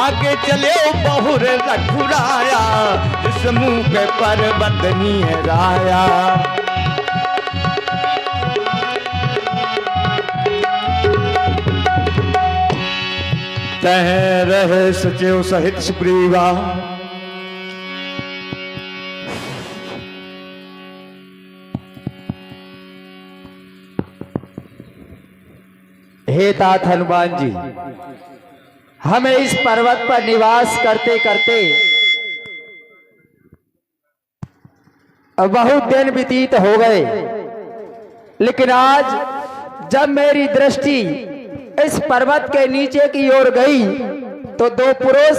आगे चले बहुर रघुराया, इस मुंह पे पर्वत निहराया। तह रहे सचिव सहित सुग्रीवा, हे तात हनुमान जी, हमें इस पर्वत पर निवास करते करते बहुत दिन व्यतीत हो गए, लेकिन आज जब मेरी दृष्टि इस पर्वत के नीचे की ओर गई तो दो पुरुष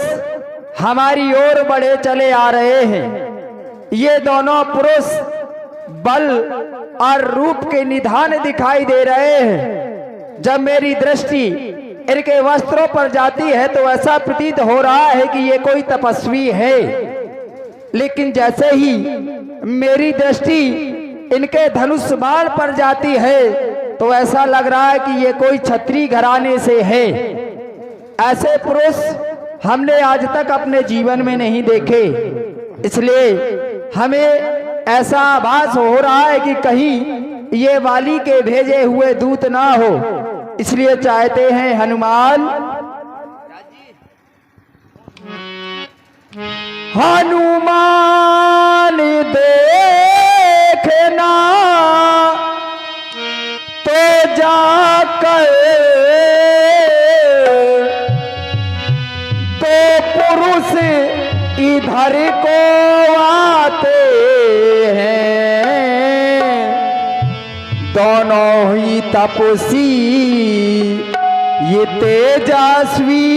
हमारी ओर बढ़े चले आ रहे हैं। ये दोनों पुरुष बल और रूप के निधान दिखाई दे रहे हैं। जब मेरी दृष्टि इनके वस्त्रों पर जाती है तो ऐसा प्रतीत हो रहा है कि ये कोई तपस्वी है, लेकिन जैसे ही मेरी दृष्टि इनके धनुष बाण पर जाती है तो ऐसा लग रहा है कि ये कोई क्षत्रिय घराने से है। ऐसे पुरुष हमने आज तक अपने जीवन में नहीं देखे, इसलिए हमें ऐसा आभास हो रहा है कि कहीं ये वाली के भेजे हुए दूत ना हो। इसलिए चाहते हैं हनुमान, हनुमान देखना तो जाकर दो पुरुष इधर को आते हैं, दोनों ही तपस्वी ये तेजस्वी,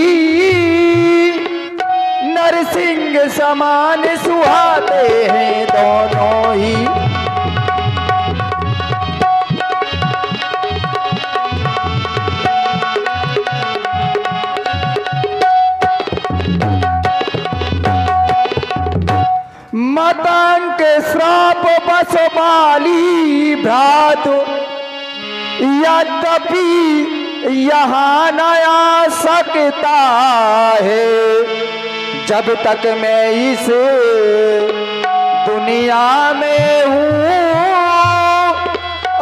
नरसिंह समान सुहाते हैं दोनों ही। मतंग श्राप बस बाली भ्रात, यद्यपि यहाँ न आ सकता है, जब तक मैं इस दुनिया में हूँ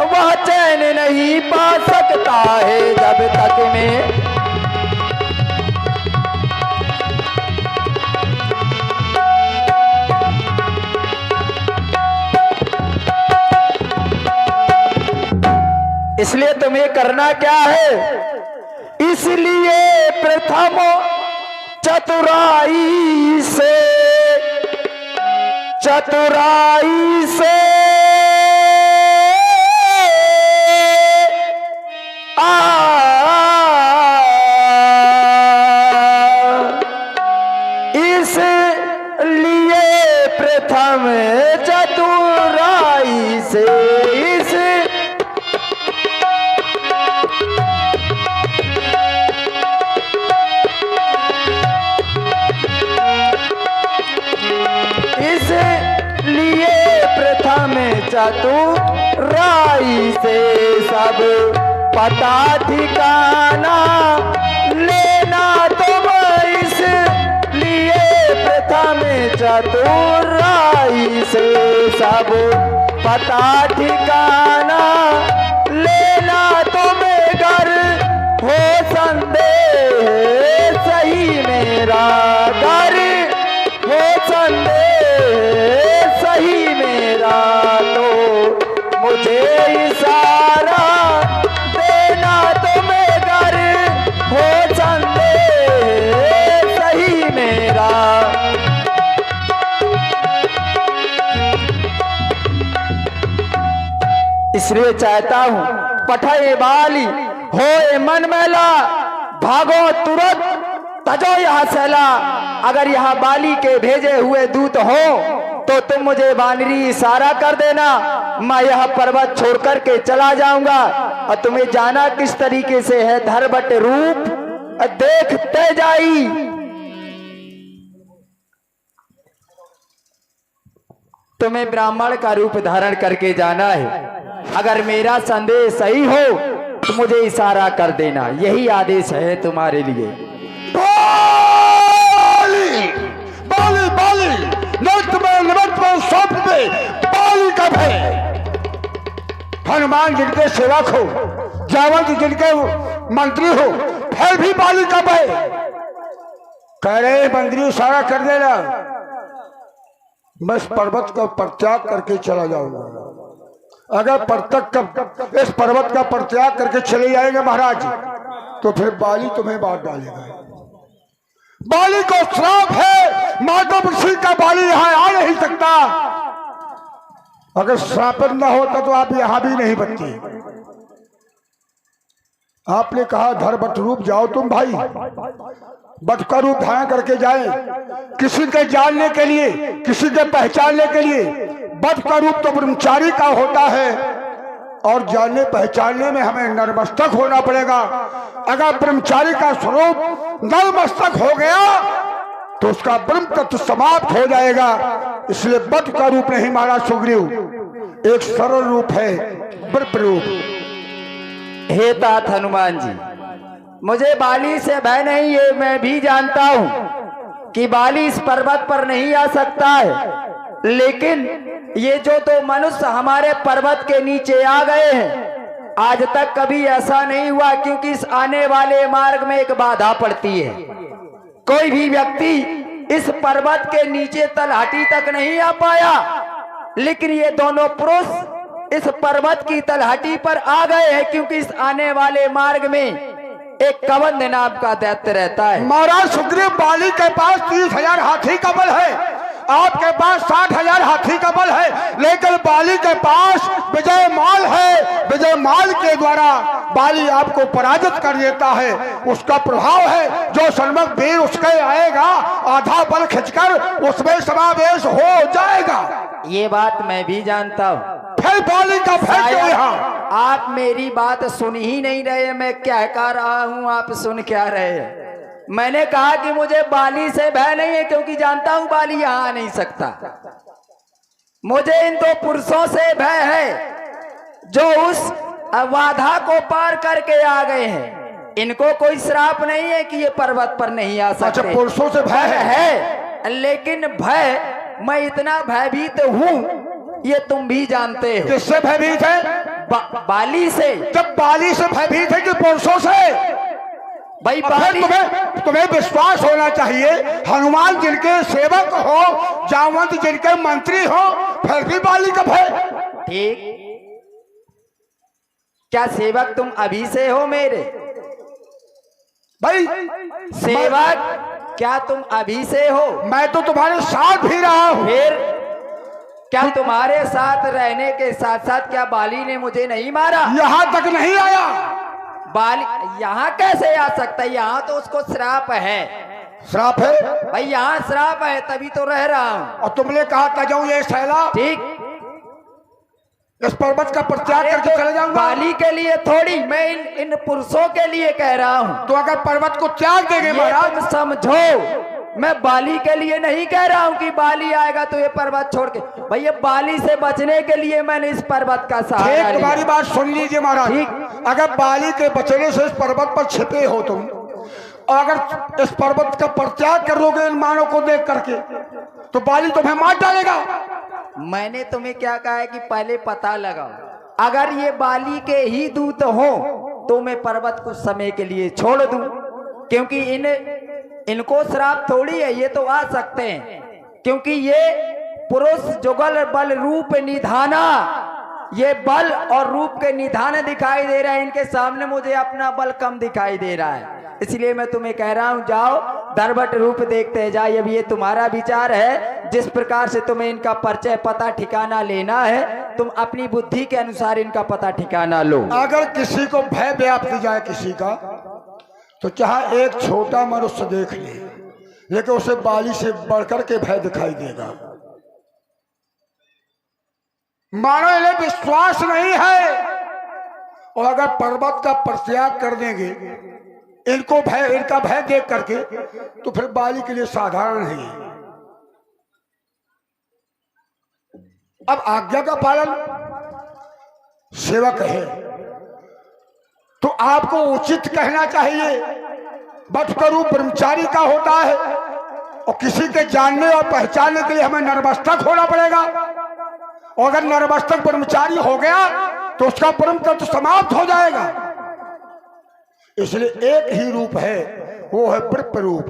वह चैन नहीं पा सकता है, जब तक मैं इसलिए तुम्हें करना क्या है, इसलिए प्रथम चतुराई से इसलिए प्रथम चतुराई से चतुराई से सब पता ठिकाना लेना तुम, इसलिए प्रथम चतुराई से सब पता ठिकाना लेना तुम, घर हो संदेह सही मेरा, घर हो संदेह सही मेरा, तो मुझे इशारा देना तुम्हें, घर हो संदेह सही मेरा। इसलिए चाहता हूं पठाए बाली होए मन मैला, भागो तुरंत तजो यहाँ सैला। अगर यहाँ बाली के भेजे हुए दूत हो तो तुम मुझे वानरी इशारा कर देना, मैं यह पर्वत छोड़ करके चला जाऊंगा। और तुम्हें जाना किस तरीके से है, धरबट रूप देखते जाई। तुम्हें ब्राह्मण का रूप धारण करके जाना है। अगर मेरा संदेश सही हो तो मुझे इशारा कर देना, यही आदेश है तुम्हारे लिए। बाली बाली नृत्य में नृत्य में स्वप्न में बाली का भय। हनुमान जिनके सेवक हो, जावंत जिनके मंत्री हो, फिर भी बाली का भय। कह रहे मंत्री सारा कर देना, मैं इस पर्वत का परित्याग करके चला जाऊंगा। अगर इस पर्वत का परित्याग करके चले जाएंगे महाराज, तो फिर बाली तुम्हें बांट डालेगा। बाली को श्राप है, माधव ऋषि का बाली यहां आ नहीं सकता। अगर श्रापित न होता तो आप यहां भी नहीं बनती। आपने कहा धर बट रूप जाओ तुम भाई, बट का रूप धारण करके जाए किसी के जानने के लिए, किसी के पहचानने के लिए। बट का रूप तो ब्रह्मचारी का होता है, और जानने पहचानने में हमें नरमस्तक होना पड़ेगा। अगर ब्रह्मचारी का स्वरूप नरमस्तक हो गया तो उसका ब्रह्म तत्व समाप्त हो जाएगा। इसलिए बट का रूप नहीं महाराज सुग्रीव, एक सरल रूप है, ब्रह्म रूप। हे तात हनुमान जी, मुझे बाली से भय नहीं है। मैं भी जानता हूं कि बाली इस पर्वत पर नहीं आ सकता है, लेकिन ये जो दो मनुष्य हमारे पर्वत के नीचे आ गए हैं, आज तक कभी ऐसा नहीं हुआ, क्योंकि इस आने वाले मार्ग में एक बाधा पड़ती है। कोई भी व्यक्ति इस पर्वत के नीचे तलहटी तक नहीं आ पाया, लेकिन ये दोनों पुरुष इस पर्वत की तलहटी पर आ गए हैं, क्योंकि इस आने वाले मार्ग में एक कवंद नाम का दैत्य रहता है। महाराज सुग्रीव, बाली के पास 30,000 हाथी का बल है, आपके पास 60,000 हाथी का बल है, लेकिन बाली के पास विजय माल है। विजय माल के द्वारा बाली आपको पराजित कर देता है। उसका प्रभाव है, जो सन्मुख वीर उसके आएगा, आधा बल खिंचकर उसमें समावेश हो जाएगा। ये बात मैं भी जानता हूँ। फिर बाली का भय क्यों यहाँ? आप मेरी बात सुन ही नहीं रहे। मैं क्या कह रहा हूँ, आप सुन क्या रहे हैं? मैंने कहा कि मुझे बाली से भय नहीं है, क्योंकि जानता हूं बाली यहां आ नहीं सकता। मुझे इन दो पुरुषों से भय है जो उस बाधा को पार करके आ गए हैं। इनको कोई श्राप नहीं है कि ये पर्वत पर नहीं आ सकते। अच्छा, पुरुषों से भय है, लेकिन भय मैं इतना भयभीत हूं, ये तुम भी जानते हो। किससे भयभीत है? बाली से। जब बाली से भयभीत है कि पुरुषों से? भाई तुम्हें विश्वास होना चाहिए। हनुमान जिनके सेवक हो, जावंत जिनके मंत्री हो, फिर भी बाली का भय। ठीक, क्या सेवक तुम अभी से हो मेरे? भाई सेवक क्या तुम अभी से हो? मैं तो तुम्हारे साथ भी रहा हूं। फिर क्या तुम्हारे साथ रहने के साथ साथ क्या बाली ने मुझे नहीं मारा? यहां तक नहीं आया। बाली यहाँ कैसे आ सकता है? यहाँ तो उसको श्राप है। श्राप है भाई, यहाँ श्राप है, तभी तो रह रहा हूँ। और तुमने कहा था जाऊं ये शैला, ठीक, इस पर्वत का परित्याग करके चले जाऊंगा। बाली के लिए थोड़ी, मैं इन पुरुषों के लिए कह रहा हूँ। तो अगर पर्वत को त्याग देंगे महाराज, तुम समझो, मैं बाली के लिए नहीं कह रहा हूँ कि बाली आएगा तो ये पर्वत छोड़ के। भैया, बाली से बचने के लिए मैंने इस पर्वत का सहारा लिया। तुम्हारी बात सुन लीजिए महाराज। अगर बाली के बचने से इस पर्वत पर छिपे हो तुम, और अगर इस पर्वत का परित्याग कर लोगे इन मानव को देख करके, तो बाली तुम्हें मार डालेगा। मैंने तुम्हें क्या कहा है कि पहले पता लगाओ। अगर ये बाली के ही दूत हो तो मैं पर्वत कुछ समय के लिए छोड़ दूं, क्योंकि इनको श्राप थोड़ी है, ये तो आ सकते हैं। क्योंकि ये पुरुष जुगल बल रूप निधाना, ये बल और रूप के निधान दिखाई दे रहा है। इनके सामने मुझे अपना बल कम दिखाई दे रहा है, इसलिए मैं तुम्हें कह रहा हूं, जाओ दरबट रूप देखते जाए। अब ये तुम्हारा विचार है, जिस प्रकार से तुम्हें इनका परिचय पता ठिकाना लेना है, तुम अपनी बुद्धि के अनुसार इनका पता ठिकाना लो। अगर किसी को भय व्याप्त जाए किसी का, तो चाहे एक छोटा मनुष्य देख ले, लेकिन उसे बाली से बढ़कर के भय दिखाई देगा। मानो इन्हें विश्वास नहीं है, और अगर पर्वत का परित्याग कर देंगे इनको भय, इनका भय देख करके, तो फिर बाली के लिए साधारण है। अब आज्ञा का पालन सेवक है, तो आपको उचित कहना चाहिए। बट का रूप ब्रह्मचारी का होता है, और किसी के जानने और पहचानने के लिए हमें नरमस्तक होना पड़ेगा। और अगर नरमस्तक ब्रह्मचारी हो गया तो उसका परम तत्व समाप्त हो जाएगा। इसलिए एक ही रूप है, वो है ब्रह्म रूप।